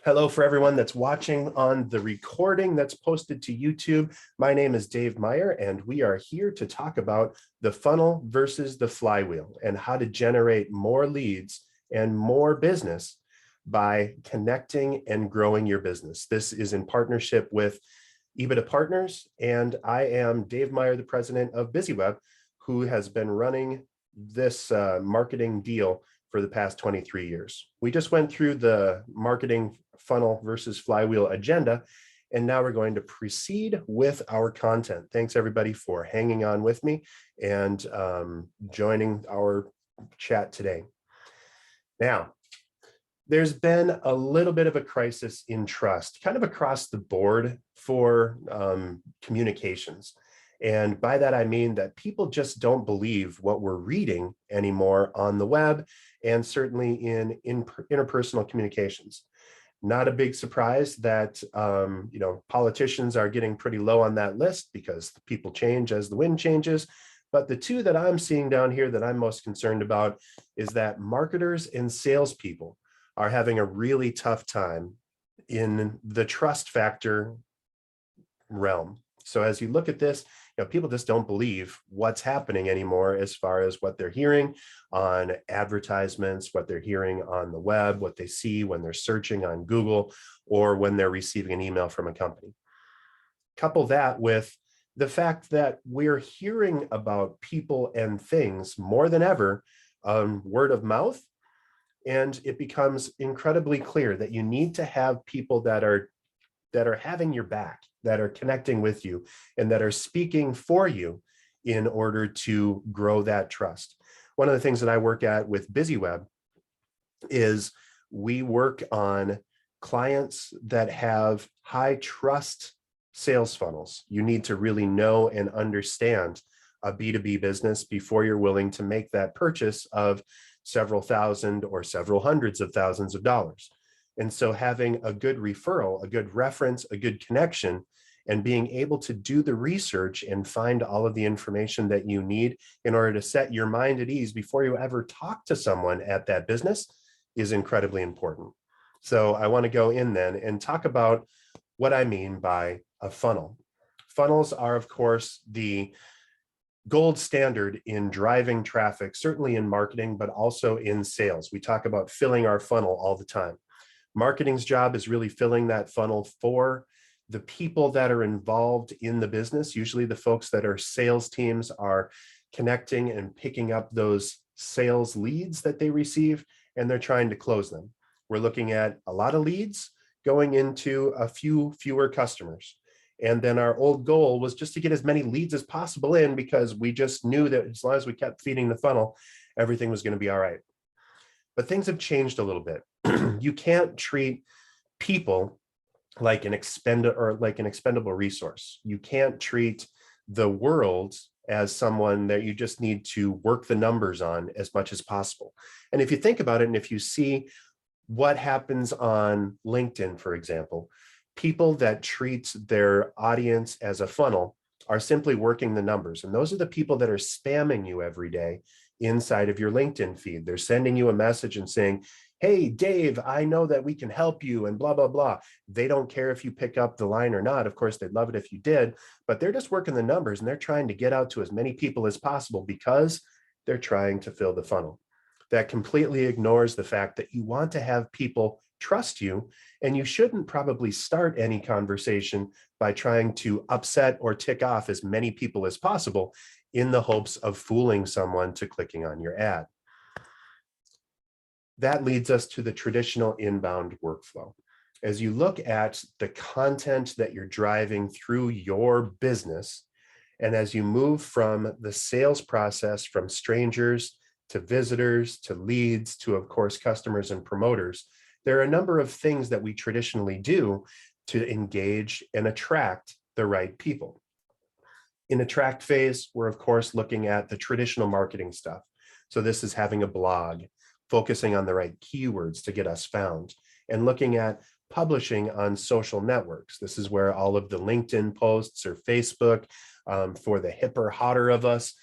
Hello for everyone that's watching on the recording that's posted to YouTube. My name is Dave Meyer, and we are here to talk about the funnel versus the flywheel and how to generate more leads and more business by connecting and growing your business. This is in partnership with EBITDA Partners, and I am Dave Meyer, the president of BusyWeb, who has been running this marketing deal for the past 23 years. We just went through the marketing funnel versus flywheel agenda, and now we're going to proceed with our content. Thanks everybody for hanging on with me and joining our chat today. Now, there's been a little bit of a crisis in trust, kind of across the board for communications. And by that, I mean that people just don't believe what we're reading anymore on the web and certainly in interpersonal communications. Not a big surprise that politicians are getting pretty low on that list because people change as the wind changes. But the two that I'm seeing down here that I'm most concerned about is that marketers and salespeople are having a really tough time in the trust factor realm. So as you look at this, people just don't believe what's happening anymore as far as what they're hearing on advertisements, what they're hearing on the web, what they see when they're searching on Google, or when they're receiving an email from a company. Couple that with the fact that we're hearing about people and things more than ever on word of mouth, and it becomes incredibly clear that you need to have people that are having your back, that are connecting with you, and that are speaking for you in order to grow that trust. One of the things that I work at with BusyWeb is we work on clients that have high trust sales funnels. You need to really know and understand a B2B business before you're willing to make that purchase of several thousand or several hundreds of thousands of dollars. And so having a good referral, a good reference, a good connection, and being able to do the research and find all of the information that you need in order to set your mind at ease before you ever talk to someone at that business is incredibly important. So I want to go in then and talk about what I mean by a funnel. Funnels are, of course, the gold standard in driving traffic, certainly in marketing, but also in sales. We talk about filling our funnel all the time. Marketing's job is really filling that funnel for the people that are involved in the business. Usually the folks that are sales teams are connecting and picking up those sales leads that they receive, and they're trying to close them. We're looking at a lot of leads going into a fewer customers. And then our old goal was just to get as many leads as possible in, because we just knew that as long as we kept feeding the funnel, everything was going to be all right. But things have changed a little bit. You can't treat people like an expendable resource. You can't treat the world as someone that you just need to work the numbers on as much as possible. And if you think about it, and if you see what happens on LinkedIn, for example, people that treat their audience as a funnel are simply working the numbers. And those are the people that are spamming you every day inside of your LinkedIn feed. They're sending you a message and saying, hey, Dave, I know that we can help you and blah, blah, blah. They don't care if you pick up the line or not. Of course, they'd love it if you did, but they're just working the numbers and they're trying to get out to as many people as possible because they're trying to fill the funnel. That completely ignores the fact that you want to have people trust you, and you shouldn't probably start any conversation by trying to upset or tick off as many people as possible in the hopes of fooling someone to clicking on your ad. That leads us to the traditional inbound workflow. As you look at the content that you're driving through your business, and as you move from the sales process from strangers to visitors to leads to, of course, customers and promoters, there are a number of things that we traditionally do to engage and attract the right people. In attract phase, we're of course looking at the traditional marketing stuff. So this is having a blog, focusing on the right keywords to get us found, and looking at publishing on social networks. This is where all of the LinkedIn posts or Facebook, for the hipper, hotter of us,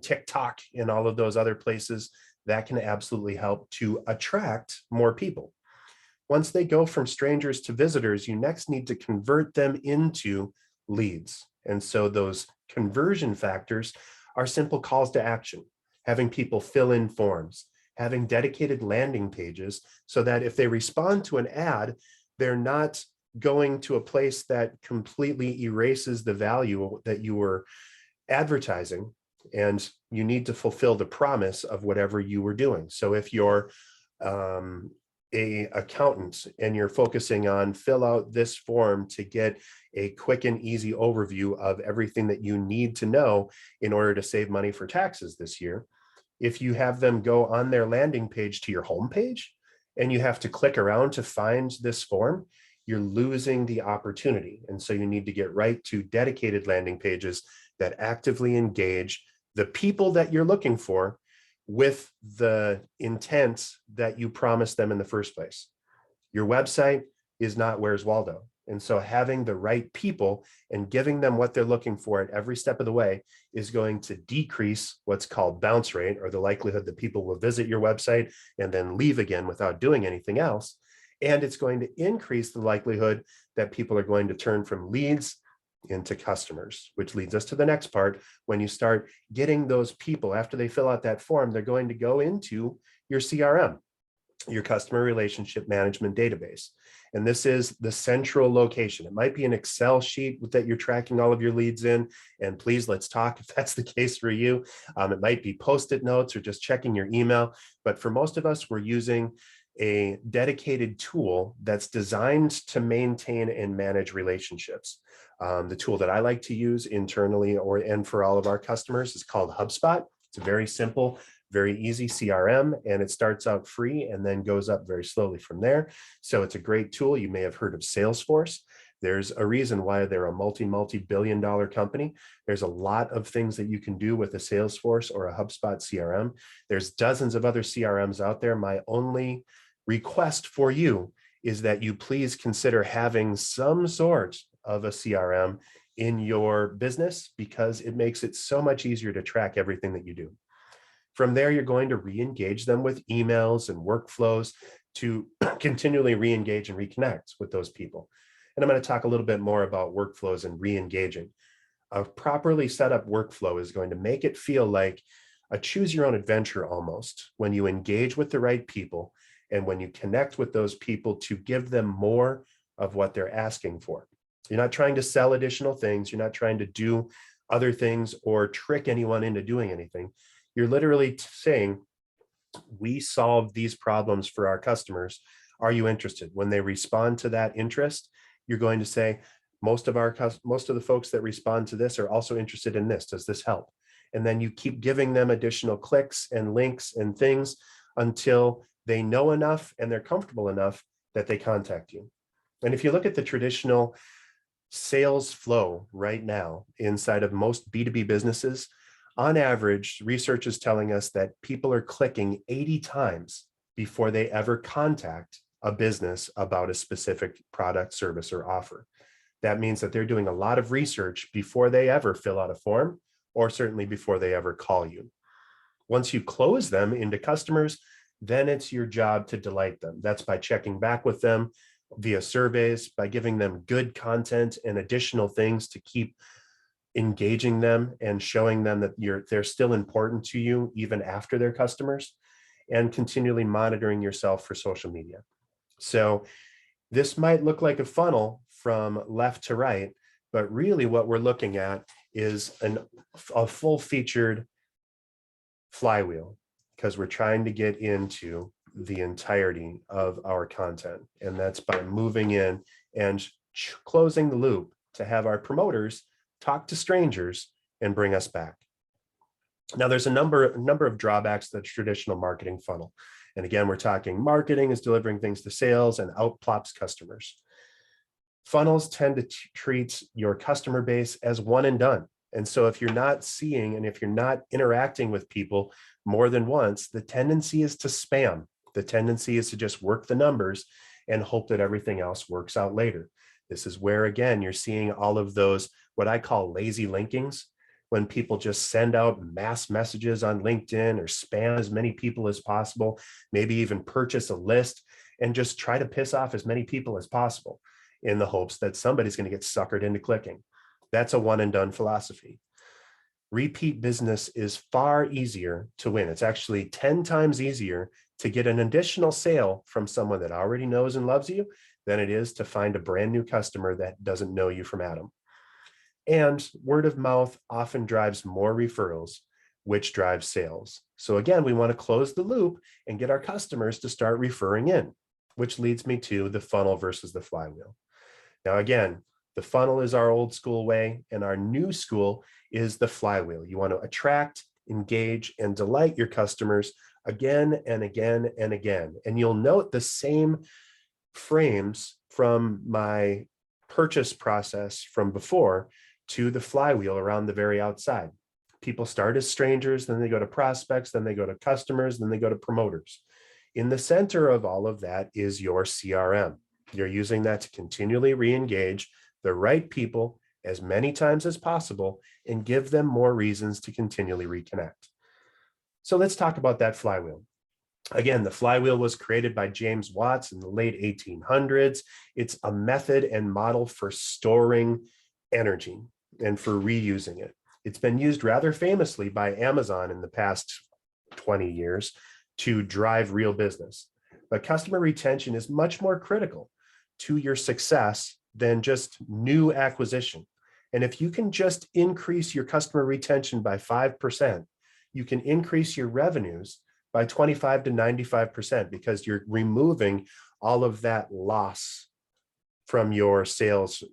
TikTok and all of those other places, that can absolutely help to attract more people. Once they go from strangers to visitors, you next need to convert them into leads. And so those conversion factors are simple calls to action, having people fill in forms, having dedicated landing pages so that if they respond to an ad, they're not going to a place that completely erases the value that you were advertising, and you need to fulfill the promise of whatever you were doing. So if you're a accountant and you're focusing on fill out this form to get a quick and easy overview of everything that you need to know in order to save money for taxes this year, if you have them go on their landing page to your homepage and you have to click around to find this form, you're losing the opportunity. And so you need to get right to dedicated landing pages that actively engage the people that you're looking for with the intent that you promised them in the first place. Your website is not Where's Waldo. And so having the right people and giving them what they're looking for at every step of the way is going to decrease what's called bounce rate, or the likelihood that people will visit your website and then leave again without doing anything else. And it's going to increase the likelihood that people are going to turn from leads into customers, which leads us to the next part. When you start getting those people, after they fill out that form, they're going to go into your CRM, your customer relationship management database. And this is the central location. It might be an Excel sheet that you're tracking all of your leads in. And please, let's talk if that's the case for you. It might be Post-it notes or just checking your email. But for most of us, we're using a dedicated tool that's designed to maintain and manage relationships. The tool that I like to use internally and for all of our customers is called HubSpot. It's a very simple, very easy CRM, and it starts out free and then goes up very slowly from there. So it's a great tool. You may have heard of Salesforce. There's a reason why they're a multi-billion dollar company. There's a lot of things that you can do with a Salesforce or a HubSpot CRM. There's dozens of other CRMs out there. My only request for you is that you please consider having some sort of a CRM in your business, because it makes it so much easier to track everything that you do. From there, you're going to re-engage them with emails and workflows to continually re-engage and reconnect with those people. And I'm going to talk a little bit more about workflows and re-engaging. A properly set up workflow is going to make it feel like a choose your own adventure almost, when you engage with the right people and when you connect with those people to give them more of what they're asking for. You're not trying to sell additional things. You're not trying to do other things or trick anyone into doing anything. You're literally saying, we solve these problems for our customers. Are you interested? When they respond to that interest, you're going to say, most of the folks that respond to this are also interested in this. Does this help? And then you keep giving them additional clicks and links and things until they know enough and they're comfortable enough that they contact you. And if you look at the traditional sales flow right now inside of most B2B businesses, on average, research is telling us that people are clicking 80 times before they ever contact a business about a specific product, service, or offer. That means that they're doing a lot of research before they ever fill out a form, or certainly before they ever call you. Once you close them into customers, then it's your job to delight them. That's by checking back with them via surveys, by giving them good content and additional things to keep engaging them and showing them that they're still important to you even after they're customers, and continually monitoring yourself for social media. So this might look like a funnel from left to right, but really what we're looking at is a full-featured flywheel, because we're trying to get into the entirety of our content. And that's by moving in and closing the loop to have our promoters talk to strangers and bring us back. Now, there's a number of drawbacks to the traditional marketing funnel. And again, we're talking marketing is delivering things to sales, and out plops customers. Funnels tend to treat your customer base as one and done. And so if you're not seeing and if you're not interacting with people more than once, the tendency is to spam. The tendency is to just work the numbers and hope that everything else works out later. This is where, again, you're seeing all of those, what I call lazy linkings, when people just send out mass messages on LinkedIn or spam as many people as possible, maybe even purchase a list and just try to piss off as many people as possible in the hopes that somebody's going to get suckered into clicking. That's a one and done philosophy. Repeat business is far easier to win. It's actually 10 times easier to get an additional sale from someone that already knows and loves you than it is to find a brand new customer that doesn't know you from Adam. And word of mouth often drives more referrals, which drives sales. So again, we want to close the loop and get our customers to start referring in, which leads me to the funnel versus the flywheel. Now, again, the funnel is our old school way, and our new school is the flywheel. You want to attract, engage, and delight your customers again and again and again. And you'll note the same frames from my purchase process from before to the flywheel around the very outside. People start as strangers, then they go to prospects, then they go to customers, then they go to promoters. In the center of all of that is your CRM. You're using that to continually re-engage the right people as many times as possible and give them more reasons to continually reconnect. So let's talk about that flywheel. Again, the flywheel was created by James Watts in the late 1800s. It's a method and model for storing energy and for reusing it. It's been used rather famously by Amazon in the past 20 years to drive real business. But customer retention is much more critical to your success than just new acquisition. And if you can just increase your customer retention by 5%, you can increase your revenues by 25 to 95% because you're removing all of that loss from your sales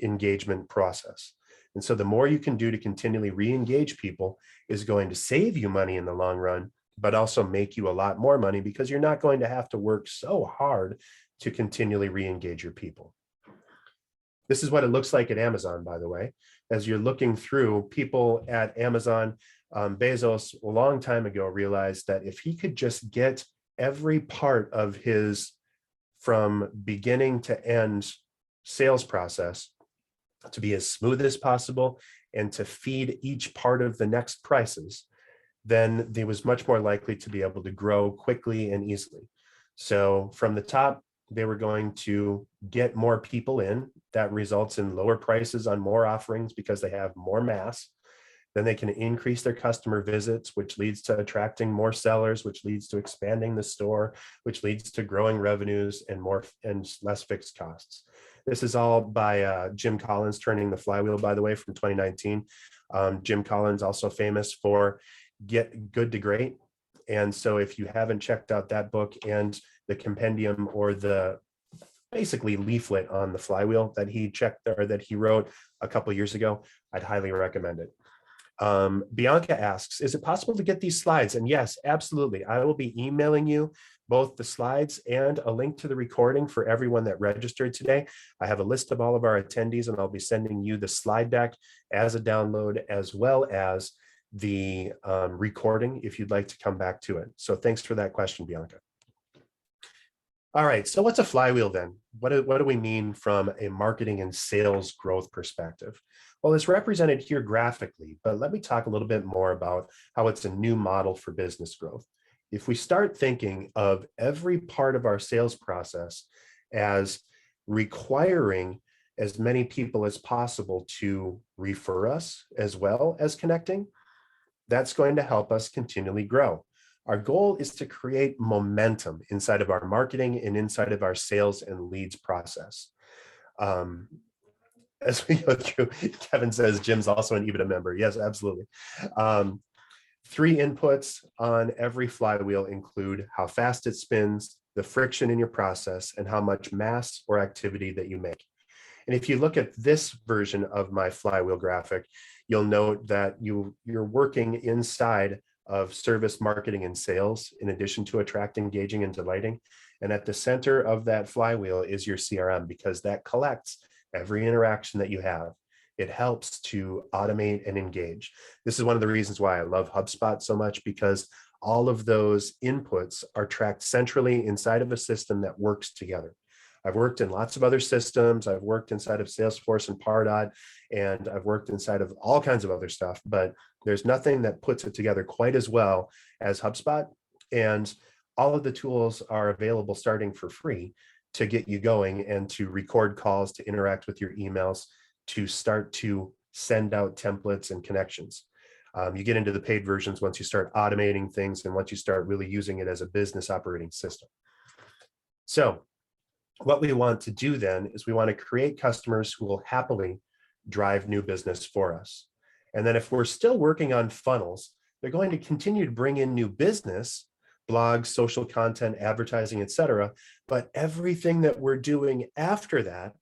engagement process. And so the more you can do to continually re-engage people is going to save you money in the long run, but also make you a lot more money because you're not going to have to work so hard to continually re-engage your people. This is what it looks like at Amazon, by the way. As you're looking through, people at Amazon, Bezos a long time ago realized that if he could just get every part of his from beginning to end sales process to be as smooth as possible and to feed each part of the next prices, then he was much more likely to be able to grow quickly and easily. So from the top, they were going to get more people in. That results in lower prices on more offerings because they have more mass. Then they can increase their customer visits, which leads to attracting more sellers, which leads to expanding the store, which leads to growing revenues and more and less fixed costs. This is all by Jim Collins, Turning the Flywheel, by the way, from 2019. Jim Collins, also famous for Get Good to Great. And so if you haven't checked out that book and the compendium or the basically leaflet on the flywheel that he checked or that he wrote a couple of years ago, I'd highly recommend it. Bianca asks, is it possible to get these slides? And yes, absolutely. I will be emailing you both the slides and a link to the recording for everyone that registered today. I have a list of all of our attendees, and I'll be sending you the slide deck as a download, as well as the recording if you'd like to come back to it. So thanks for that question, Bianca. All right, so what's a flywheel then? What do we mean from a marketing and sales growth perspective? Well, it's represented here graphically, but let me talk a little bit more about how it's a new model for business growth. If we start thinking of every part of our sales process as requiring as many people as possible to refer us as well as connecting, that's going to help us continually grow. Our goal is to create momentum inside of our marketing and inside of our sales and leads process. As we go through, Kevin says Jim's also an EBITDA member. Yes, absolutely. 3 inputs on every flywheel include how fast it spins, the friction in your process, and how much mass or activity that you make. And if you look at this version of my flywheel graphic, you'll note that you're working inside of service, marketing, and sales, in addition to attract, engaging, and delighting. And at the center of that flywheel is your CRM, because that collects every interaction that you have. It helps to automate and engage. This is one of the reasons why I love HubSpot so much, because all of those inputs are tracked centrally inside of a system that works together. I've worked in lots of other systems. I've worked inside of Salesforce and Pardot, and I've worked inside of all kinds of other stuff, but there's nothing that puts it together quite as well as HubSpot. And all of the tools are available starting for free to get you going and to record calls, to interact with your emails, to start to send out templates and connections. You get into the paid versions once you start automating things and once you start really using it as a business operating system. So what we want to do then is we want to create customers who will happily drive new business for us. And then if we're still working on funnels, they're going to continue to bring in new business, blogs, social content, advertising, etc. But everything that we're doing after that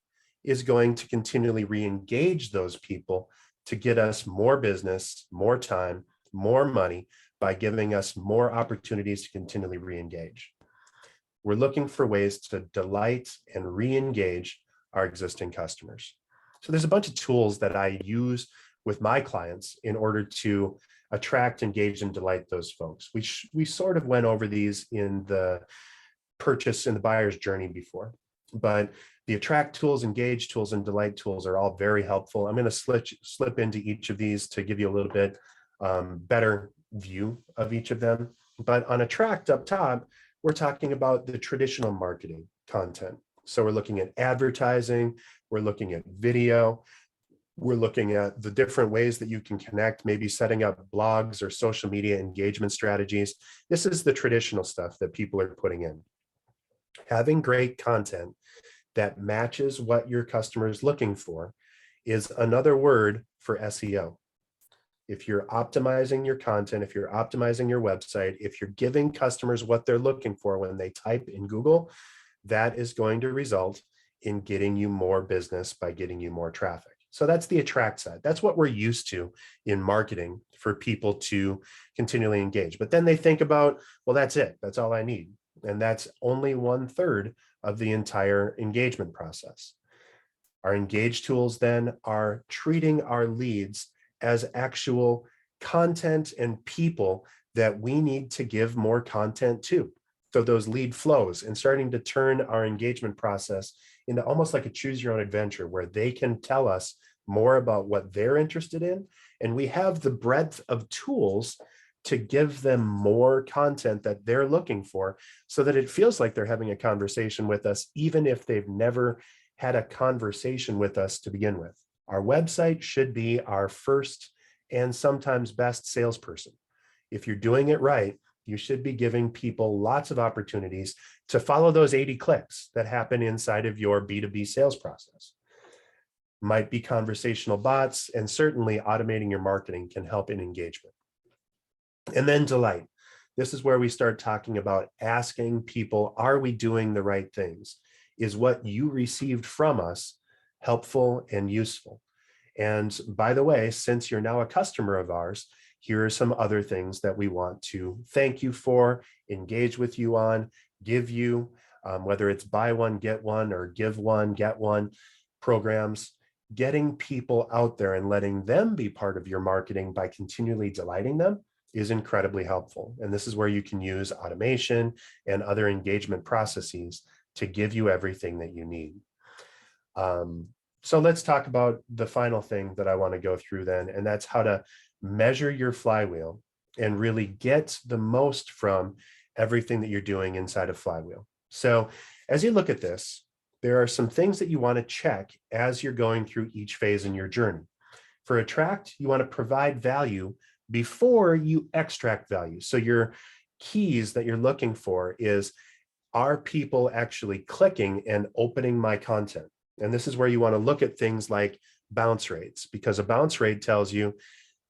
is going to continually re-engage those people to get us more business, more time, more money by giving us more opportunities to continually re-engage. We're looking for ways to delight and re-engage our existing customers. So there's a bunch of tools that I use with my clients in order to attract, engage, and delight those folks. We sort of went over these in the purchase and the buyer's journey before, but the attract tools, engage tools, and delight tools are all very helpful. I'm going to slip into each of these to give you a little bit better view of each of them. But on attract up top, we're talking about the traditional marketing content. So we're looking at advertising, we're looking at video, we're looking at the different ways that you can connect, maybe setting up blogs or social media engagement strategies. This is the traditional stuff that people are putting in. Having great content that matches what your customer is looking for is another word for SEO. If you're optimizing your content, if you're optimizing your website, if you're giving customers what they're looking for when they type in Google, that is going to result in getting you more business by getting you more traffic. So that's the attract side. That's what we're used to in marketing for people to continually engage. But then they think about, well, that's it. That's all I need. And that's only 1/3 of the entire engagement process. Our engage tools then are treating our leads as actual content and people that we need to give more content to. So those lead flows and starting to turn our engagement process into almost like a choose your own adventure where they can tell us more about what they're interested in. And we have the breadth of tools to give them more content that they're looking for so that it feels like they're having a conversation with us, even if they've never had a conversation with us to begin with. Our website should be our first and sometimes best salesperson. If you're doing it right, you should be giving people lots of opportunities to follow those 80 clicks that happen inside of your B2B sales process. Might be conversational bots, and certainly automating your marketing can help in engagement. And then delight. This is where we start talking about asking people, are we doing the right things? Is what you received from us helpful and useful? And by the way, since you're now a customer of ours, here are some other things that we want to thank you for, engage with you on, give you, whether it's buy one, get one, or give one, get one programs. Getting people out there and letting them be part of your marketing by continually delighting them is incredibly helpful. And this is where you can use automation and other engagement processes to give you everything that you need. So let's talk about the final thing that I want to go through then, and that's how to measure your flywheel and really get the most from everything that you're doing inside of Flywheel. So as you look at this, there are some things that you want to check as you're going through each phase in your journey. For attract, you want to provide value before you extract value. So your keys that you're looking for is, are people actually clicking and opening my content? And this is where you want to look at things like bounce rates, because a bounce rate tells you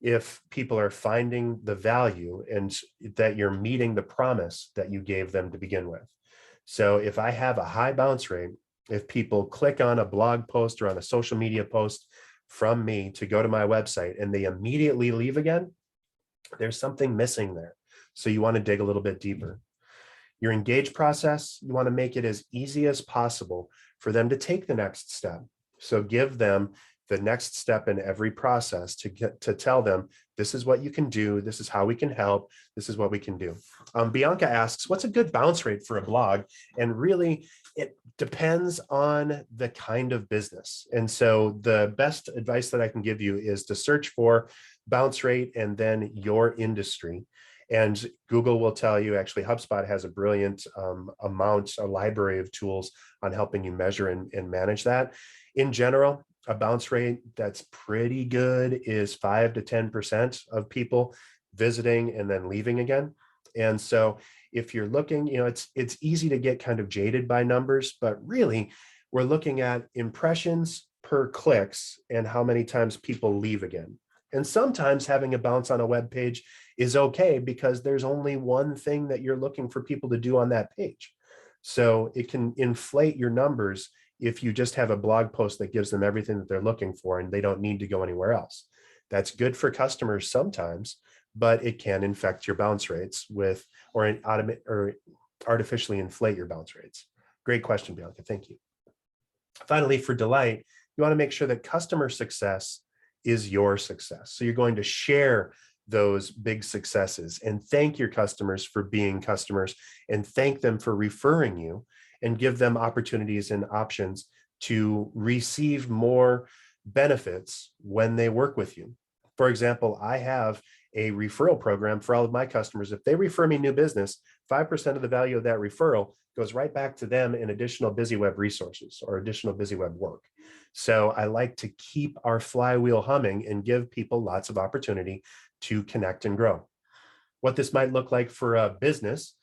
if people are finding the value and that you're meeting the promise that you gave them to begin with. So if I have a high bounce rate, if people click on a blog post or on a social media post from me to go to my website and they immediately leave again, there's something missing there. So you want to dig a little bit deeper. Your engage process, you want to make it as easy as possible for them to take the next step. So give them the next step in every process to tell them, this is what you can do, this is how we can help, this is what we can do. Bianca asks, what's a good bounce rate for a blog? And really, it depends on the kind of business. And so the best advice that I can give you is to search for bounce rate and then your industry. And Google will tell you, actually, HubSpot has a brilliant a library of tools on helping you measure and manage that. In general, a bounce rate that's pretty good is 5 to 10% of people visiting and then leaving again. And so if you're looking, it's easy to get kind of jaded by numbers, but really we're looking at impressions per clicks and how many times people leave again. And sometimes having a bounce on a web page is okay because there's only one thing that you're looking for people to do on that page. So it can inflate your numbers if you just have a blog post that gives them everything that they're looking for and they don't need to go anywhere else. That's good for customers sometimes, but it can infect your bounce rates or artificially inflate your bounce rates. Great question, Bianca. Thank you. Finally, for delight, you want to make sure that customer success is your success. So you're going to share those big successes and thank your customers for being customers and thank them for referring you and give them opportunities and options to receive more benefits when they work with you. For example, I have a referral program for all of my customers. If they refer me new business, 5% of the value of that referral goes right back to them in additional BusyWeb resources or additional BusyWeb work. So I like to keep our flywheel humming and give people lots of opportunity to connect and grow. What this might look like for a business,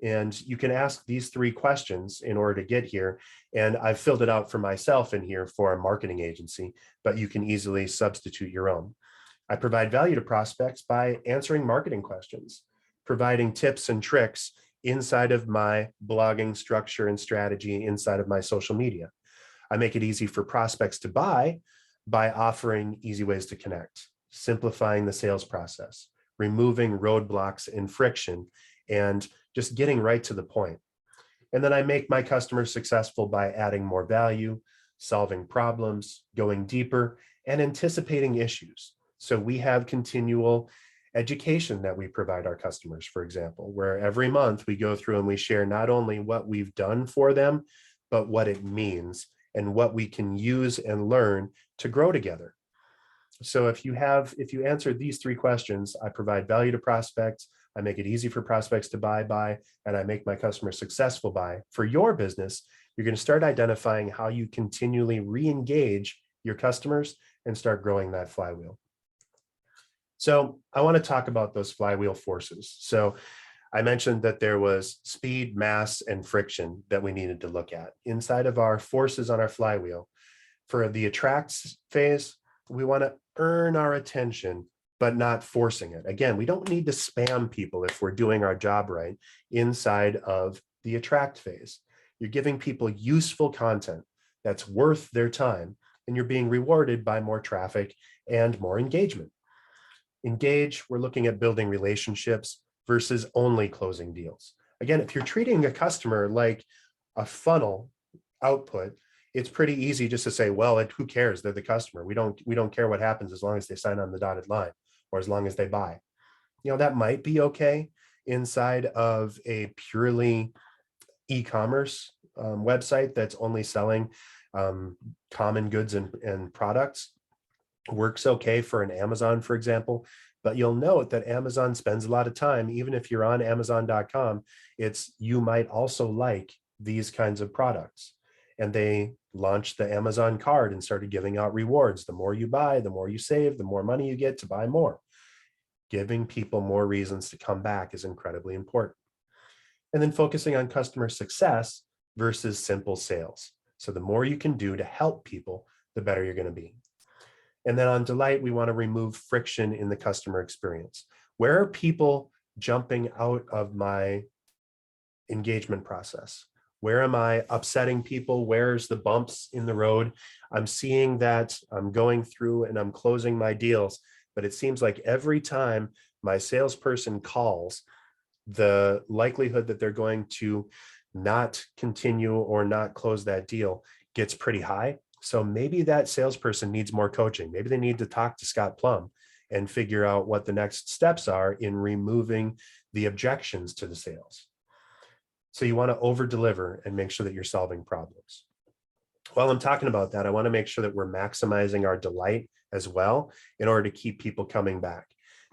and you can ask these 3 questions in order to get here. And I've filled it out for myself in here for a marketing agency, but you can easily substitute your own. I provide value to prospects by answering marketing questions, providing tips and tricks inside of my blogging structure and strategy inside of my social media. I make it easy for prospects to buy by offering easy ways to connect, simplifying the sales process, removing roadblocks and friction, and just getting right to the point. And then I make my customers successful by adding more value, solving problems, going deeper, and anticipating issues. So we have continual education that we provide our customers, for example, where every month we go through and we share not only what we've done for them, but what it means and what we can use and learn to grow together. So if you answer these 3 questions, I provide value to prospects, I make it easy for prospects to buy, and I make my customers successful by. For your business, you're going to start identifying how you continually re-engage your customers and start growing that flywheel. So I want to talk about those flywheel forces. So I mentioned that there was speed, mass, and friction that we needed to look at. Inside of our forces on our flywheel, for the attract phase, we want to earn our attention, but not forcing it. Again, we don't need to spam people if we're doing our job right inside of the attract phase. You're giving people useful content that's worth their time, and you're being rewarded by more traffic and more engagement. Engage, we're looking at building relationships versus only closing deals. Again, if you're treating a customer like a funnel output, it's pretty easy just to say, well, who cares? They're the customer. We don't care what happens as long as they sign on the dotted line or as long as they buy. That might be okay inside of a purely e-commerce website that's only selling common goods and products. Works okay for an Amazon, for example, but you'll note that Amazon spends a lot of time, even if you're on Amazon.com, you might also like these kinds of products. And they launched the Amazon card and started giving out rewards. The more you buy, the more you save, the more money you get to buy more. Giving people more reasons to come back is incredibly important. And then focusing on customer success versus simple sales. So the more you can do to help people, the better you're going to be. And then on delight, we want to remove friction in the customer experience. Where are people jumping out of my engagement process? Where am I upsetting people? Where's the bumps in the road? I'm seeing that I'm going through and I'm closing my deals, but it seems like every time my salesperson calls, the likelihood that they're going to not continue or not close that deal gets pretty high. So maybe that salesperson needs more coaching. Maybe they need to talk to Scott Plum and figure out what the next steps are in removing the objections to the sales. So you want to over deliver and make sure that you're solving problems. While I'm talking about that, I want to make sure that we're maximizing our delight as well in order to keep people coming back.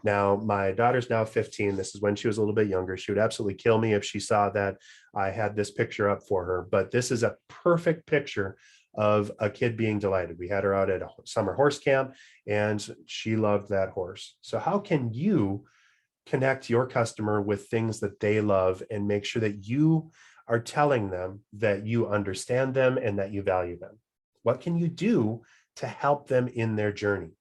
Now, my daughter's now 15. This is when she was a little bit younger. She would absolutely kill me if she saw that I had this picture up for her, but this is a perfect picture of a kid being delighted. We had her out at a summer horse camp and she loved that horse. So how can you connect your customer with things that they love and make sure that you are telling them that you understand them and that you value them? What can you do to help them in their journey?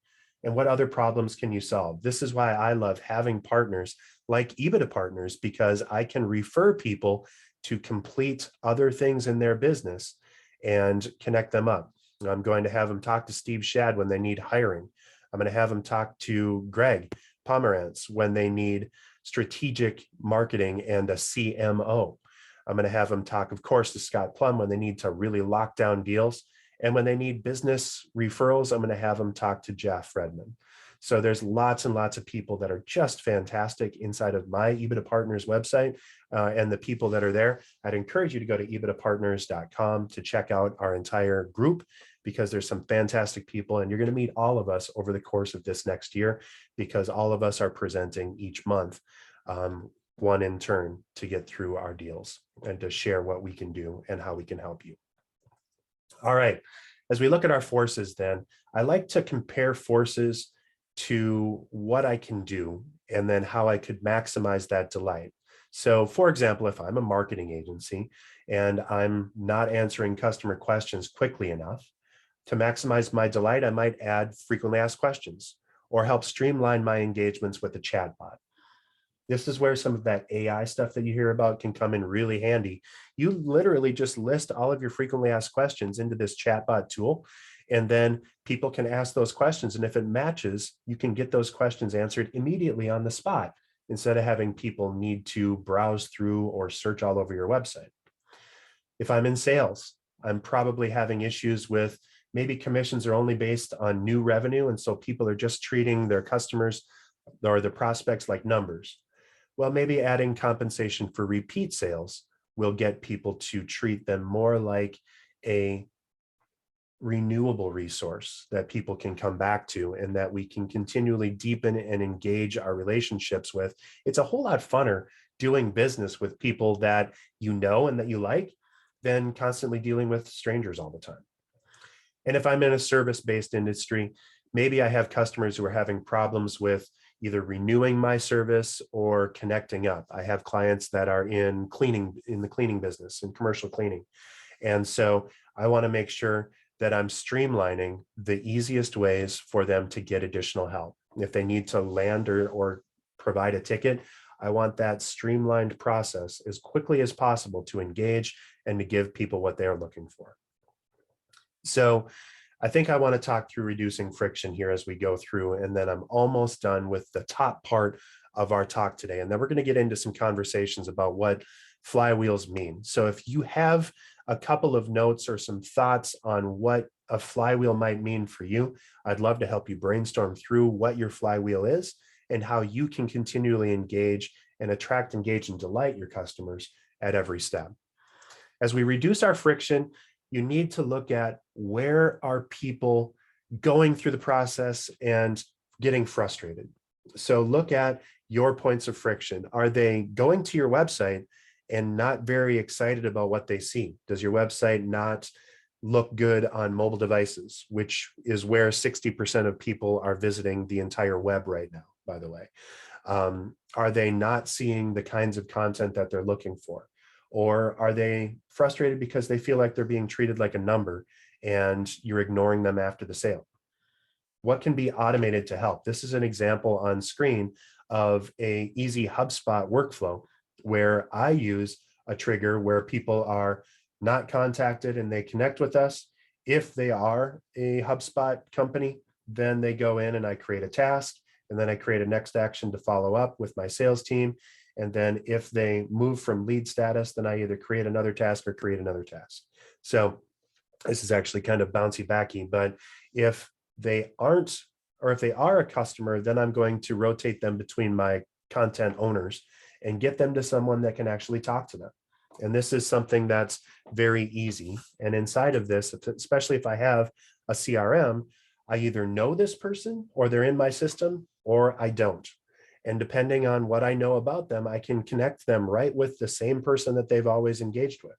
And what other problems can you solve? This is why I love having partners like EBITDA partners, because I can refer people to complete other things in their business and connect them up. I'm going to have them talk to Steve Shad when they need hiring. I'm going to have them talk to Greg Pomerantz when they need strategic marketing and a CMO. I'm going to have them talk, of course, to Scott Plum when they need to really lock down deals. And when they need business referrals, I'm going to have them talk to Jeff Redman. So there's lots and lots of people that are just fantastic inside of my EBITDA Partners website and the people that are there. I'd encourage you to go to EBITDApartners.com to check out our entire group, because there's some fantastic people and you're going to meet all of us over the course of this next year, because all of us are presenting each month, one in turn, to get through our deals and to share what we can do and how we can help you. All right, as we look at our forces then, I like to compare forces to what I can do and then how I could maximize that delight. So for example, if I'm a marketing agency and I'm not answering customer questions quickly enough, to maximize my delight, I might add frequently asked questions or help streamline my engagements with the chatbot. This is where some of that AI stuff that you hear about can come in really handy. You literally just list all of your frequently asked questions into this chatbot tool, and then people can ask those questions. And if it matches, you can get those questions answered immediately on the spot, instead of having people need to browse through or search all over your website. If I'm in sales, I'm probably having issues with maybe commissions are only based on new revenue. And so people are just treating their customers or the prospects like numbers. Well, maybe adding compensation for repeat sales will get people to treat them more like a renewable resource that people can come back to and that we can continually deepen and engage our relationships with. It's a whole lot funner doing business with people that you know and that you like than constantly dealing with strangers all the time. And if I'm in a service-based industry, maybe I have customers who are having problems with either renewing my service or connecting up. I have clients that are in the cleaning business, in commercial cleaning. And so I want to make sure that I'm streamlining the easiest ways for them to get additional help. If they need to land or provide a ticket, I want that streamlined process as quickly as possible to engage and to give people what they're looking for. So I think I want to talk through reducing friction here as we go through, and then I'm almost done with the top part of our talk today. And then we're going to get into some conversations about what flywheels mean. So if you have a couple of notes or some thoughts on what a flywheel might mean for you, I'd love to help you brainstorm through what your flywheel is and how you can continually engage and attract, engage, and delight your customers at every step. As we reduce our friction, you need to look at where are people going through the process and getting frustrated. So look at your points of friction. Are they going to your website and not very excited about what they see? Does your website not look good on mobile devices, which is where 60% of people are visiting the entire web right now, by the way? Are they not seeing the kinds of content that they're looking for? Or are they frustrated because they feel like they're being treated like a number and you're ignoring them after the sale? What can be automated to help? This is an example on screen of an easy HubSpot workflow where I use a trigger where people are not contacted and they connect with us. If they are a HubSpot company, then they go in and I create a task, and then I create a next action to follow up with my sales team. And then if they move from lead status, then I either create another task or create another task. So this is actually kind of bouncy backy, but if they aren't, or if they are a customer, then I'm going to rotate them between my content owners and get them to someone that can actually talk to them. And this is something that's very easy. And inside of this, especially if I have a CRM, I either know this person or they're in my system or I don't. And depending on what I know about them, I can connect them right with the same person that they've always engaged with.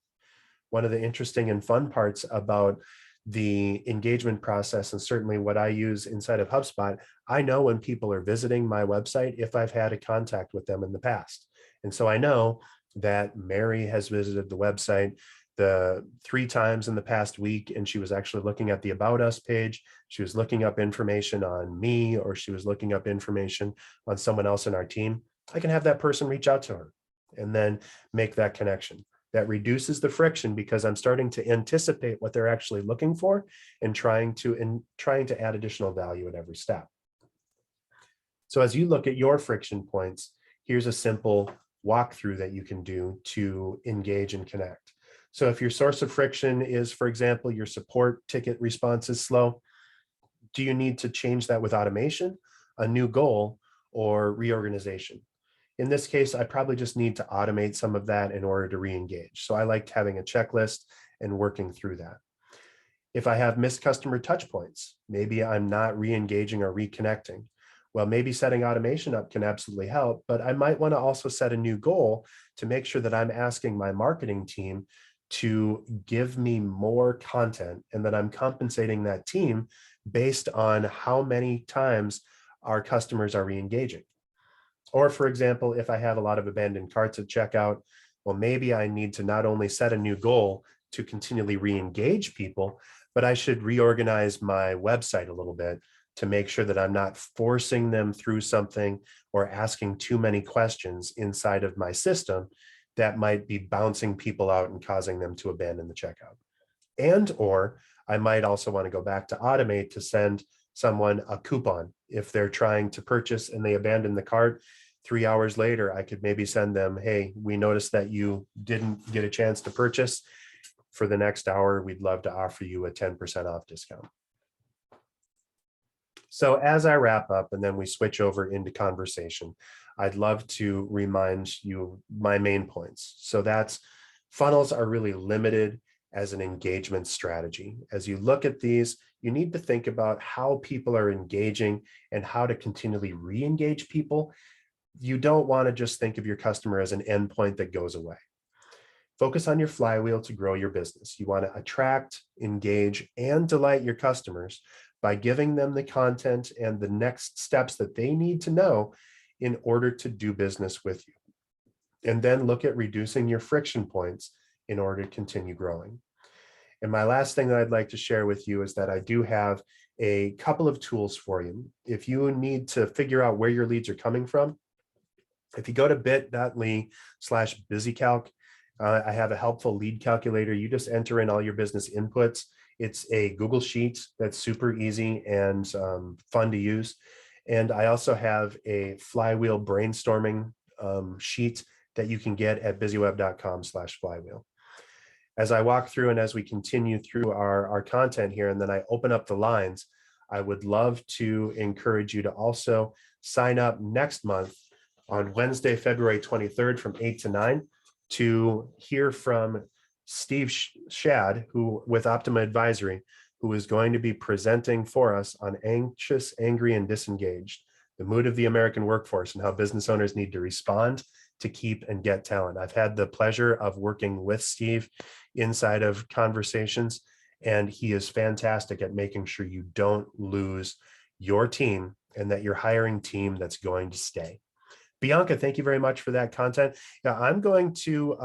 One of the interesting and fun parts about the engagement process, and certainly what I use inside of HubSpot, I know when people are visiting my website if I've had a contact with them in the past. And so I know that Mary has visited the website the 3 times in the past week, and she was actually looking at the About Us page. She was looking up information on me, or she was looking up information on someone else in our team. I can have that person reach out to her and then make that connection. That reduces the friction because I'm starting to anticipate what they're actually looking for and trying to add additional value at every step. So as you look at your friction points, here's a simple walkthrough that you can do to engage and connect. So if your source of friction is, for example, your support ticket response is slow, do you need to change that with automation, a new goal, or reorganization? In this case, I probably just need to automate some of that in order to re-engage. So I liked having a checklist and working through that. If I have missed customer touch points, maybe I'm not re-engaging or reconnecting. Well, maybe setting automation up can absolutely help, but I might want to also set a new goal to make sure that I'm asking my marketing team to give me more content and that I'm compensating that team based on how many times our customers are re-engaging. Or for example, if I have a lot of abandoned carts at checkout, well, maybe I need to not only set a new goal to continually re-engage people, but I should reorganize my website a little bit to make sure that I'm not forcing them through something or asking too many questions inside of my system that might be bouncing people out and causing them to abandon the checkout. And or I might also want to go back to automate to send someone a coupon if they're trying to purchase and they abandon the cart. 3 hours later, I could maybe send them, hey, we noticed that you didn't get a chance to purchase. For the next hour, we'd love to offer you a 10% off discount. So as I wrap up and then we switch over into conversation, I'd love to remind you my main points. So that's funnels are really limited as an engagement strategy. As you look at these, you need to think about how people are engaging and how to continually re-engage people. You don't want to just think of your customer as an endpoint that goes away. Focus on your flywheel to grow your business. You want to attract, engage, and delight your customers by giving them the content and the next steps that they need to know in order to do business with you. And then look at reducing your friction points in order to continue growing. And my last thing that I'd like to share with you is that I do have a couple of tools for you. If you need to figure out where your leads are coming from, if you go to bit.ly/busycalc, I have a helpful lead calculator. You just enter in all your business inputs. It's a Google Sheet that's super easy and fun to use. And I also have a flywheel brainstorming sheet that you can get at busyweb.com/flywheel. As I walk through and as we continue through our content here, and then I open up the lines, I would love to encourage you to also sign up next month on Wednesday, February 23rd from 8 to 9 to hear from Steve Shad, who with Optima Advisory, who is going to be presenting for us on anxious, angry, and disengaged, the mood of the American workforce and how business owners need to respond to keep and get talent. I've had the pleasure of working with Steve inside of conversations, and he is fantastic at making sure you don't lose your team and that you're hiring team that's going to stay. Bianca, thank you very much for that content. Yeah, I'm going to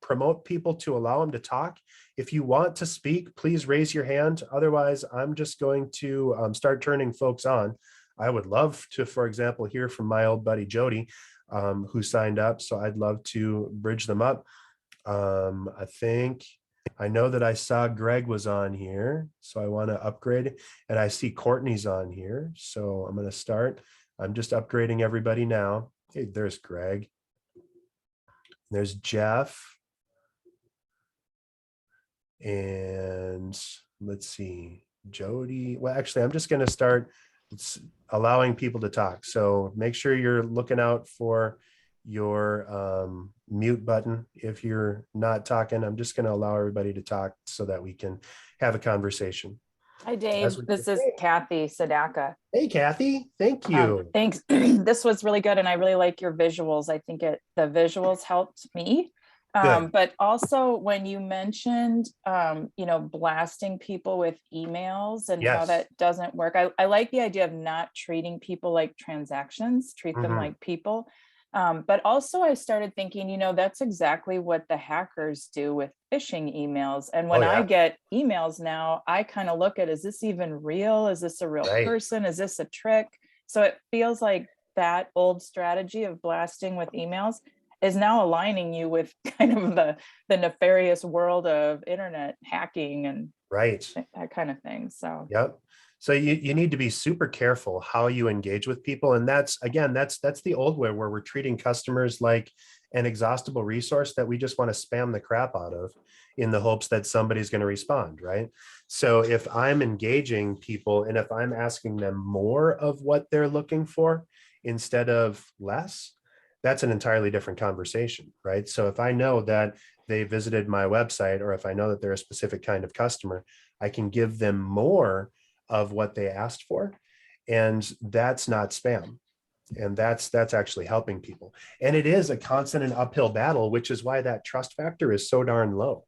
promote people to allow them to talk. If you want to speak, please raise your hand. Otherwise, I'm just going to start turning folks on. I would love to, for example, hear from my old buddy Jody, who signed up. So I'd love to bridge them up. I know that I saw Greg was on here, so I want to upgrade, and I see Courtney's on here. So I'm going to start. I'm just upgrading everybody now. Hey, there's Greg. There's Jeff. And let's see, Jody. Well, actually, I'm just going to start allowing people to talk. So make sure you're looking out for your mute button. If you're not talking, I'm just going to allow everybody to talk so that we can have a conversation. Hi, As Dave. we This is Kathy Sadaka. Hey, Kathy, thank you. Thanks. This was really good, and I really like your visuals. I think the visuals helped me. Good. But also when you mentioned, blasting people with emails and how Yes. that doesn't work. I like the idea of not treating people like transactions, treat them Mhm. like people. But also I started thinking, that's exactly what the hackers do with phishing emails. And Oh, when I yeah. get emails now, I kind of look at, is this even real? Is this a real Right. person? Is this a trick? So it feels like that old strategy of blasting with emails is now aligning you with kind of the nefarious world of internet hacking and Right. that kind of thing. So Yep. So you need to be super careful how you engage with people. And that's again, that's the old way where we're treating customers like an exhaustible resource that we just want to spam the crap out of in the hopes that somebody's going to respond, right? So if I'm engaging people and if I'm asking them more of what they're looking for instead of less, that's an entirely different conversation, right? So if I know that they visited my website or if I know that they're a specific kind of customer, I can give them more of what they asked for. And that's not spam. And that's actually helping people. And it is a constant and uphill battle, which is why that trust factor is so darn low.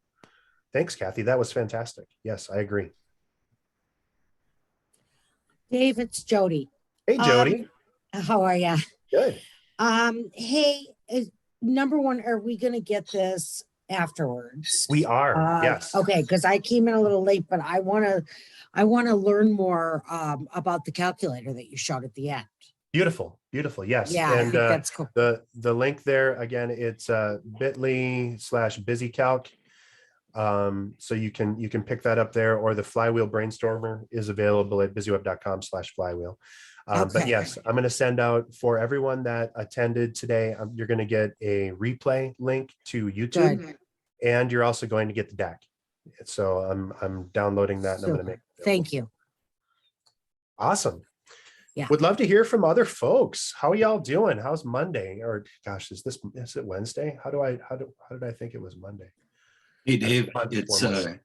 Thanks, Kathy. That was fantastic. Yes, I agree. Dave, it's Jody. Hey, Jody. How are you? Good. Hey, number one, are we going to get this afterwards? We are. Yes. Okay, because I came in a little late, but I want to learn more about the calculator that you showed at the end. Beautiful. Beautiful. Yes. Yeah, I And think that's cool. the link there again, it's bit.ly/busycalc. So you can pick that up there, or the Flywheel Brainstormer is available at busyweb.com/flywheel. But Okay. yes, I'm going to send out for everyone that attended today. You're going to get a replay link to YouTube, Good. and you're also going to get the deck. So I'm downloading that, and I'm going to make Super. Thank you. awesome. Yeah. Would love to hear from other folks. How are y'all doing? How's Monday? Or gosh, is it Wednesday? How did I think it was Monday? Hey Dave,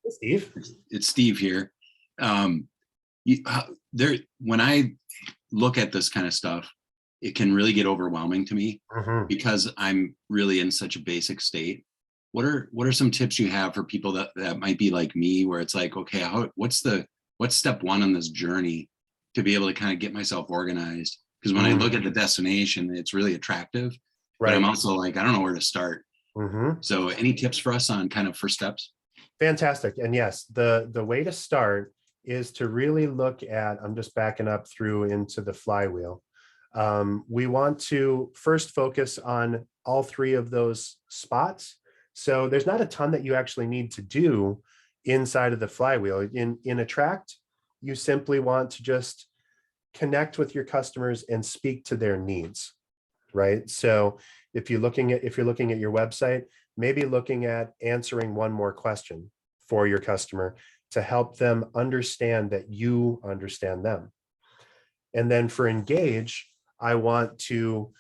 Steve. It's Steve here. When I look at this kind of stuff, it can really get overwhelming to me because I'm really in such a basic state. What are some tips you have for people that might be like me, where it's like, okay, what's step one on this journey to be able to kind of get myself organized? Because when I look at the destination, it's really attractive, but I'm also like, I don't know where to start. So any tips for us on kind of first steps? Fantastic. And yes, the way to start is to really look at, I'm just backing up through into the flywheel. We want to first focus on all three of those spots. So there's not a ton that you actually need to do inside of the flywheel. In Attract, you simply want to just connect with your customers and speak to their needs, right? So if you're looking at your website, maybe looking at answering one more question for your customer to help them understand that you understand them. And then for Engage, I want to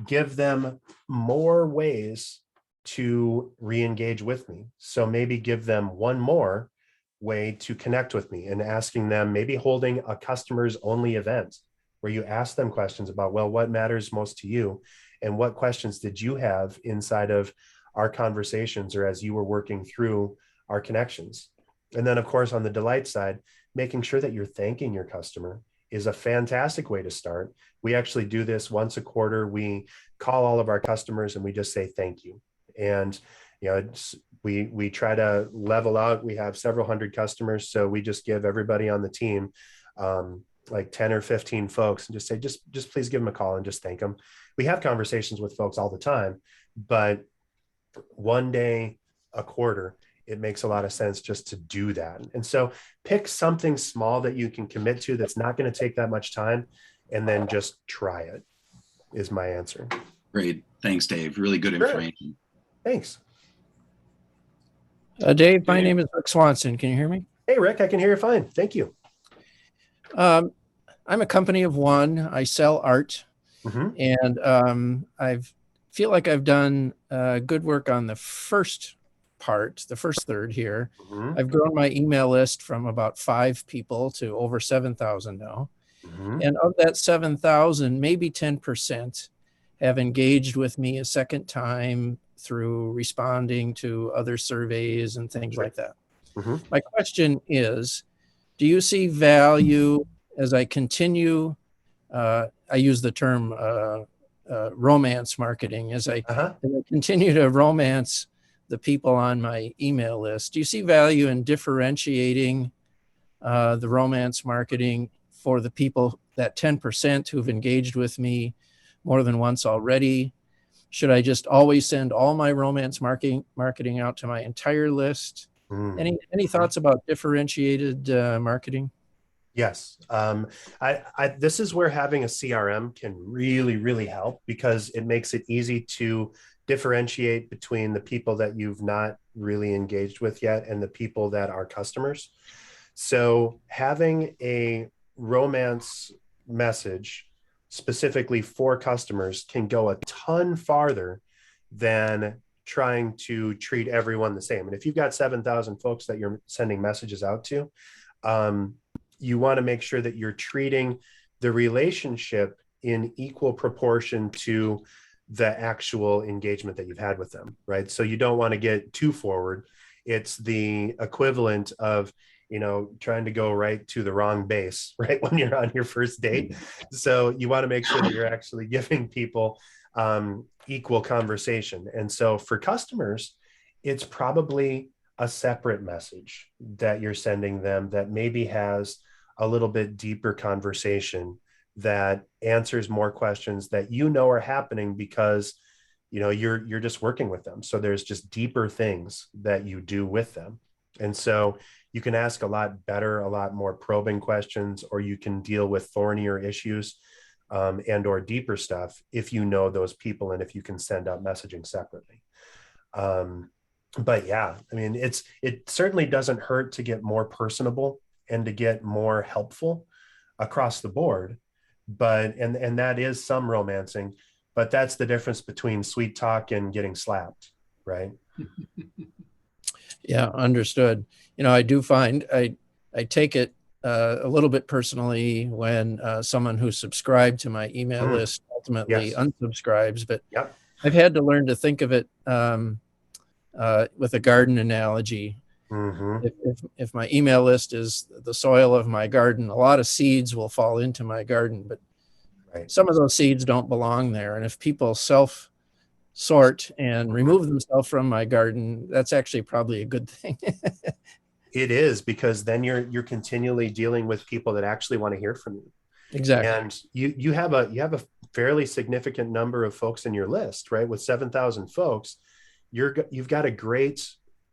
give them more ways to re-engage with me. So maybe give them one more way to connect with me, and asking them, maybe holding a customers only event where you ask them questions about, well, what matters most to you? And what questions did you have inside of our conversations or as you were working through our connections? And then, of course, on the delight side, making sure that you're thanking your customer is a fantastic way to start. We actually do this once a quarter. We call all of our customers and we just say thank you. And we try to level out. We have several hundred customers, so we just give everybody on the team like 10 or 15 folks and just say, just please give them a call and just thank them. We have conversations with folks all the time, but one day a quarter, it makes a lot of sense just to do that. And so pick something small that you can commit to that's not going to take that much time, and then just try it, is my answer. Great. Thanks, Dave. Really good information. Thanks. Dave, my name is Rick Swanson. Can you hear me? Hey, Rick, I can hear you fine. Thank you. I'm a company of one. I sell art, and I feel like I've done good work on the first part, the first third here. Mhm. I've grown my email list from about 5 people to over 7,000 now. Mhm. And of that 7,000, maybe 10% have engaged with me a second time through responding to other surveys and things Sure. like that. Mhm. My question is, do you see value as I continue, I use the term romance marketing, as I Uh-huh. continue to romance the people on my email list? Do you see value in differentiating the romance marketing for the people, that 10% who've engaged with me more than once already? Should I just always send all my romance marketing out to my entire list? Mm. Any thoughts about differentiated marketing? Yes. This is where having a CRM can really, really help, because it makes it easy to differentiate between the people that you've not really engaged with yet and the people that are customers. So having a romance message specifically for customers can go a ton farther than trying to treat everyone the same. And if you've got 7,000 folks that you're sending messages out to, you want to make sure that you're treating the relationship in equal proportion to the actual engagement that you've had with them, right? So you don't want to get too forward. It's the equivalent of, trying to go right to the wrong base, right, when you're on your first date. So you want to make sure that you're actually giving people equal conversation. And so for customers, it's probably a separate message that you're sending them that maybe has a little bit deeper conversation that answers more questions that are happening because you're just working with them. So there's just deeper things that you do with them. And so you can ask a lot better, a lot more probing questions, or you can deal with thornier issues and or deeper stuff if you know those people and if you can send out messaging separately. But yeah, I mean, it certainly doesn't hurt to get more personable and to get more helpful across the board. But and that is some romancing, but that's the difference between sweet talk and getting slapped, right? Yeah, understood. I do find I take it a little bit personally when someone who subscribed to my email list ultimately Yes. unsubscribes, but Yep. I've had to learn to think of it with a garden analogy. Mm-hmm. If my email list is the soil of my garden, a lot of seeds will fall into my garden, but Right. some of those seeds don't belong there. And if people self-sort and remove themselves from my garden, that's actually probably a good thing. It is, because then you're continually dealing with people that actually want to hear from you. Exactly. And you have a fairly significant number of folks in your list, right? With 7,000 folks, you've got a great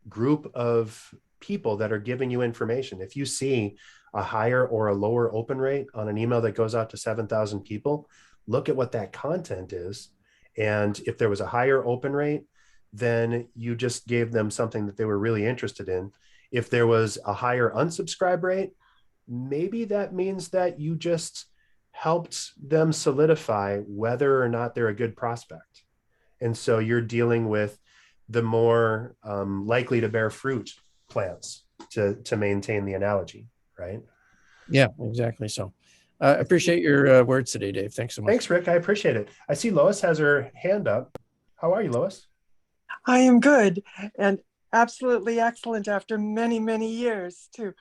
group of people that are giving you information. If you see a higher or a lower open rate on an email that goes out to 7,000 people, look at what that content is. And if there was a higher open rate, then you just gave them something that they were really interested in. If there was a higher unsubscribe rate, maybe that means that you just helped them solidify whether or not they're a good prospect. And so you're dealing with the more likely to bear fruit plants, to maintain the analogy, right? Yeah, exactly. So I appreciate your words today, Dave. Thanks so much. Thanks, Rick. I appreciate it. I see Lois has her hand up. How are you, Lois? I am good and absolutely excellent after many, many years to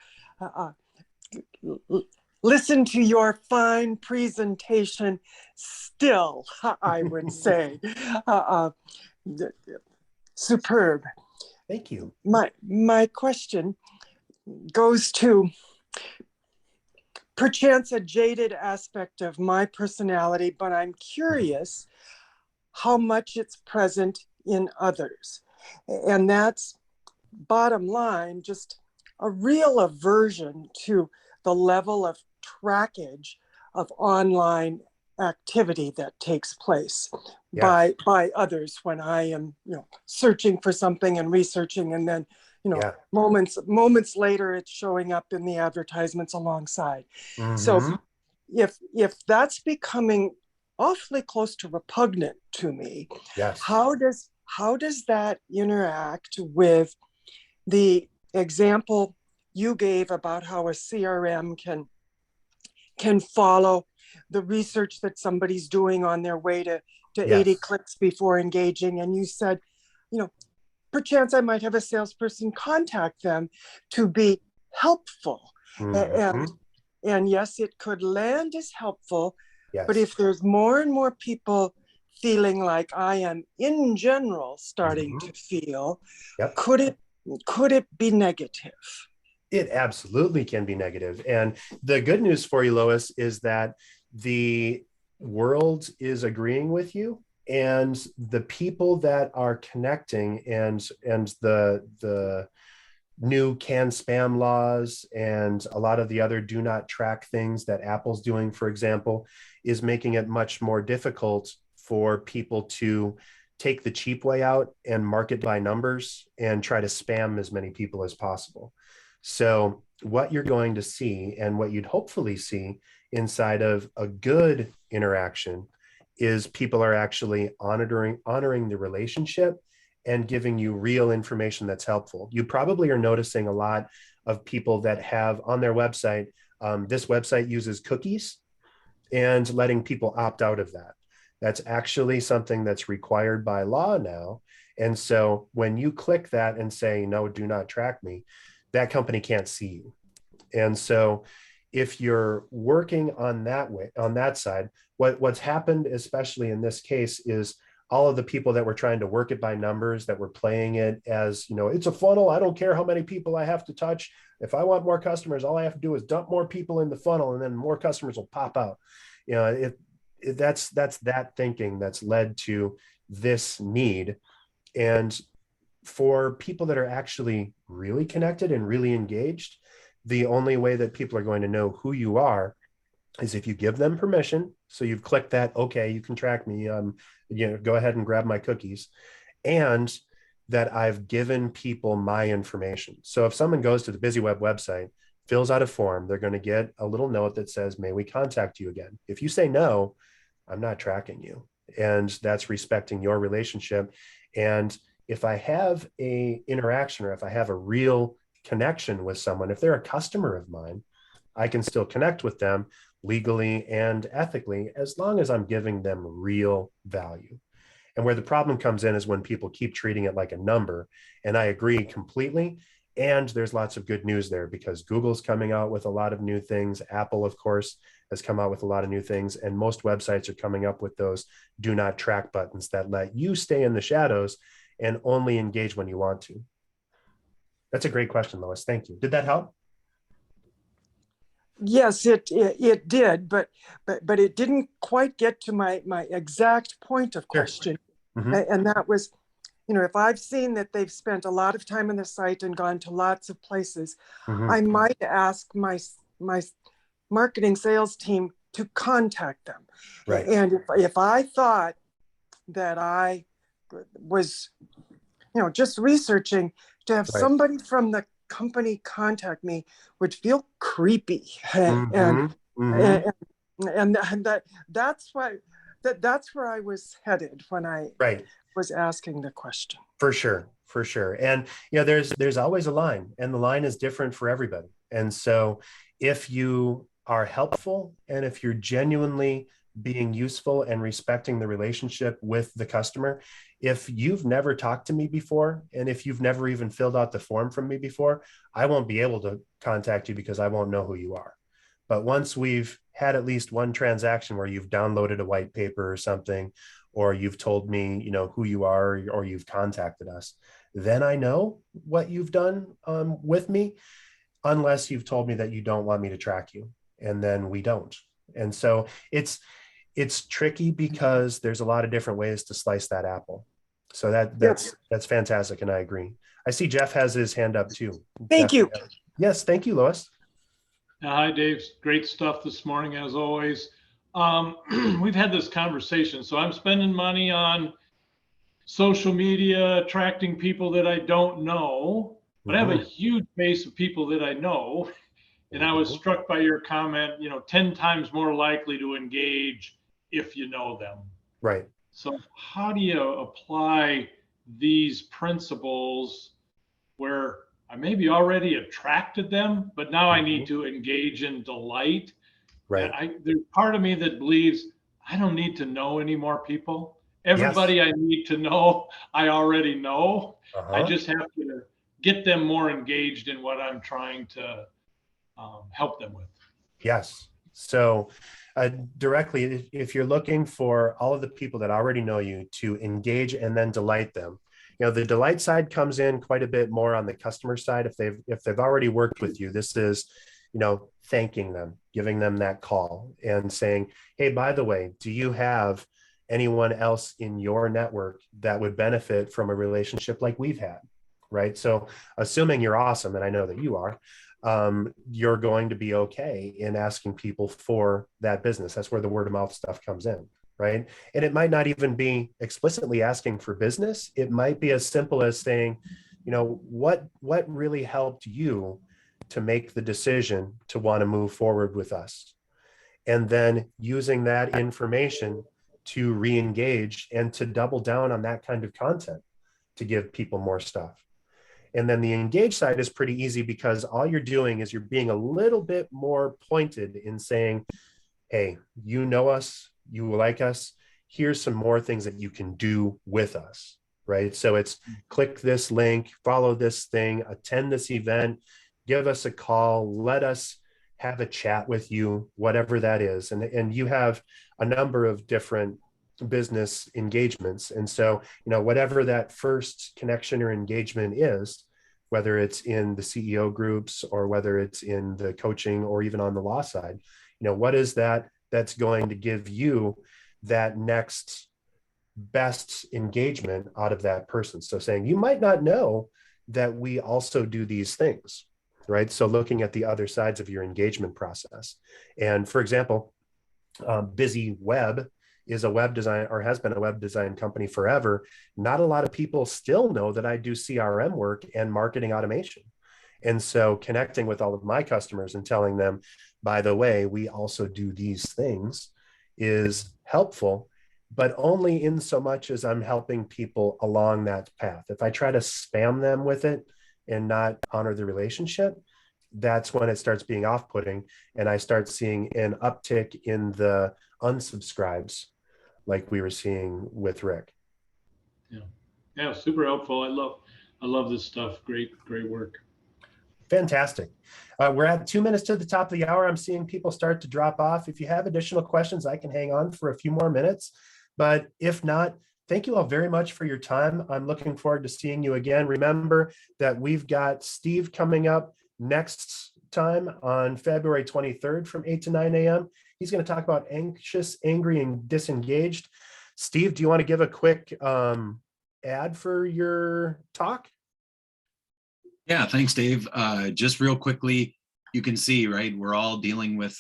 listen to your fine presentation still, I would say. Superb. Thank you. My question goes to perchance a jaded aspect of my personality, but I'm curious how much it's present in others. And that's, bottom line, just a real aversion to the level of trackage of online activity that takes place by others when I am searching for something and researching, and then moments later it's showing up in the advertisements alongside. So if that's becoming awfully close to repugnant to me, how does how does that interact with the example you gave about how a CRM can follow the research that somebody's doing on their way to 80 Yes. clicks before engaging? And you said, perchance I might have a salesperson contact them to be helpful. Mhm. And yes, it could land as helpful, but Yes. if there's more and more people feeling like I am in general starting to feel, Yep. could it be negative? It absolutely can be negative. And the good news for you, Lois, is that the world is agreeing with you, and the people that are connecting, and the new can spam laws and a lot of the other do not track things that Apple's doing, for example, is making it much more difficult for people to take the cheap way out and market by numbers and try to spam as many people as possible. So what you're going to see, and what you'd hopefully see inside of a good interaction, is people are actually honoring the relationship and giving you real information that's helpful. You probably are noticing a lot of people that have on their website, this website uses cookies, and letting people opt out of that. That's actually something that's required by law now. And so when you click that and say, no, do not track me, that company can't see you. And so if you're working on that way, on that side, what's happened, especially in this case, is all of the people that were trying to work it by numbers, that were playing it as, it's a funnel. I don't care how many people I have to touch. If I want more customers, all I have to do is dump more people in the funnel, and then more customers will pop out. That's that thinking that's led to this need. And for people that are actually really connected and really engaged, the only way that people are going to know who you are is if you give them permission. So you've clicked that, okay, you can track me, go ahead and grab my cookies, and that I've given people my information. So if someone goes to the BusyWeb website, fills out a form, they're going to get a little note that says, may we contact you again? If you say no, I'm not tracking you. And that's respecting your relationship. And if I have a interaction, or if I have a real connection with someone, if they're a customer of mine, I can still connect with them legally and ethically, as long as I'm giving them real value. And where the problem comes in is when people keep treating it like a number. And I agree completely. And there's lots of good news there, because Google's coming out with a lot of new things. Apple, of course, has come out with a lot of new things. And most websites are coming up with those do not track buttons that let you stay in the shadows and only engage when you want to. That's a great question, Lois. Thank you. Did that help? Yes, it did, but it didn't quite get to my exact point of question. Sure. Mm-hmm. And that was, if I've seen that they've spent a lot of time on the site and gone to lots of places, Mm-hmm. I might ask my marketing sales team to contact them. Right. And if I thought that I was, just researching, to have somebody from the company contact me would feel creepy. Mm-hmm. And that's where I was headed when I was asking the question. For sure. And there's always a line, and the line is different for everybody. And so if you are helpful, and if you're genuinely being useful and respecting the relationship with the customer, if you've never talked to me before, and if you've never even filled out the form from me before, I won't be able to contact you, because I won't know who you are. But once we've had at least one transaction where you've downloaded a white paper or something, or you've told me, who you are, or you've contacted us, then I know what you've done with me, unless you've told me that you don't want me to track you, and then we don't. And so it's tricky, because there's a lot of different ways to slice that apple. So that's fantastic, and I agree. I see Jeff has his hand up too. Thank you. Yes, thank you, Lois. Hi, Dave. Great stuff this morning, as always. We've had this conversation. So I'm spending money on social media, attracting people that I don't know, but I have a huge base of people that I know. And I was struck by your comment, 10 times more likely to engage if you know them. Right. So how do you apply these principles where I maybe already attracted them, but now I need to engage in delight. Right. And there's part of me that believes I don't need to know any more people. Yes. Everybody I need to know, I already know. I Uh-huh. just have to get them more engaged in what I'm trying to help them with. Yes. So directly, if you're looking for all of the people that already know you to engage and then delight them, the delight side comes in quite a bit more on the customer side. If they've already worked with you, this is, thanking them, giving them that call and saying, hey, by the way, do you have anyone else in your network that would benefit from a relationship like we've had? Right. So assuming you're awesome, and I know that you are, you're going to be okay in asking people for that business. That's where the word of mouth stuff comes in, right? And it might not even be explicitly asking for business. It might be as simple as saying, what really helped you to make the decision to want to move forward with us? And then using that information to re-engage and to double down on that kind of content to give people more stuff. And then the engage side is pretty easy because all you're doing is you're being a little bit more pointed in saying, hey, you know us, you like us, here's some more things that you can do with us, right? So it's click this link, follow this thing, attend this event, give us a call, let us have a chat with you, whatever that is. And you have a number of different business engagements. And so, whatever that first connection or engagement is, whether it's in the CEO groups or whether it's in the coaching or even on the law side, what is that that's going to give you that next best engagement out of that person? So saying, you might not know that we also do these things, right? So looking at the other sides of your engagement process. And for example, Busy Web is a web design, or has been a web design company forever. Not a lot of people still know that I do CRM work and marketing automation. And so connecting with all of my customers and telling them, by the way, we also do these things is helpful, but only in so much as I'm helping people along that path. If I try to spam them with it and not honor the relationship, that's when it starts being off-putting, and I start seeing an uptick in the unsubscribes like we were seeing with Rick. Yeah, super helpful. I love this stuff. Great work. Fantastic. We're at 2 minutes to the top of the hour. I'm seeing people start to drop off. If you have additional questions, I can hang on for a few more minutes, but if not, thank you all very much for your time. I'm looking forward to seeing you again. Remember that we've got Steve coming up next time on February 23rd from 8 to 9 a.m. He's going to talk about anxious, angry, and disengaged. Steve, do you want to give a quick ad for your talk? Yeah, thanks, Dave. Just real quickly, you can see, right, we're all dealing with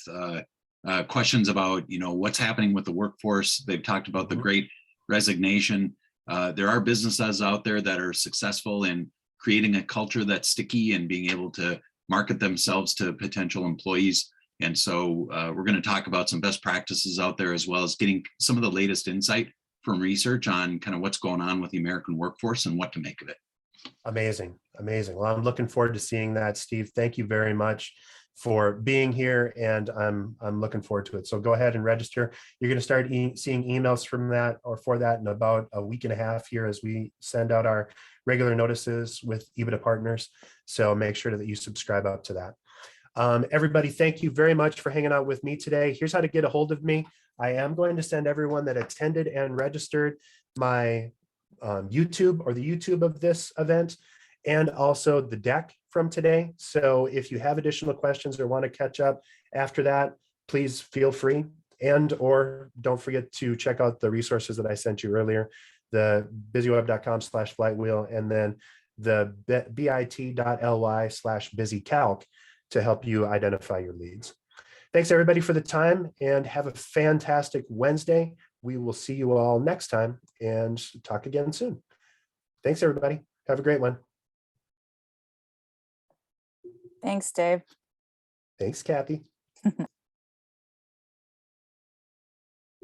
questions about, what's happening with the workforce. They've talked about the great resignation. There are businesses out there that are successful in creating a culture that's sticky and being able to market themselves to potential employees. And so we're going to talk about some best practices out there, as well as getting some of the latest insight from research on kind of what's going on with the American workforce and what to make of it. Amazing. Well, I'm looking forward to seeing that, Steve. Thank you very much for being here, and I'm looking forward to it. So go ahead and register. You're going to start seeing emails from that or for that in about a week and a half here as we send out our regular notices with EBITDA partners. So make sure that you subscribe up to that. Everybody, thank you very much for hanging out with me today. Here's how to get a hold of me. I am going to send everyone that attended and registered my YouTube, or the YouTube of this event, and also the deck from today. So if you have additional questions or want to catch up after that, please feel free, or don't forget to check out the resources that I sent you earlier, the busyweb.com/flywheel, and then the bit.ly/busycalc to help you identify your leads. Thanks everybody for the time, and have a fantastic Wednesday. We will see you all next time and talk again soon. Thanks everybody. Have a great one. Thanks, Dave. Thanks, Kathy.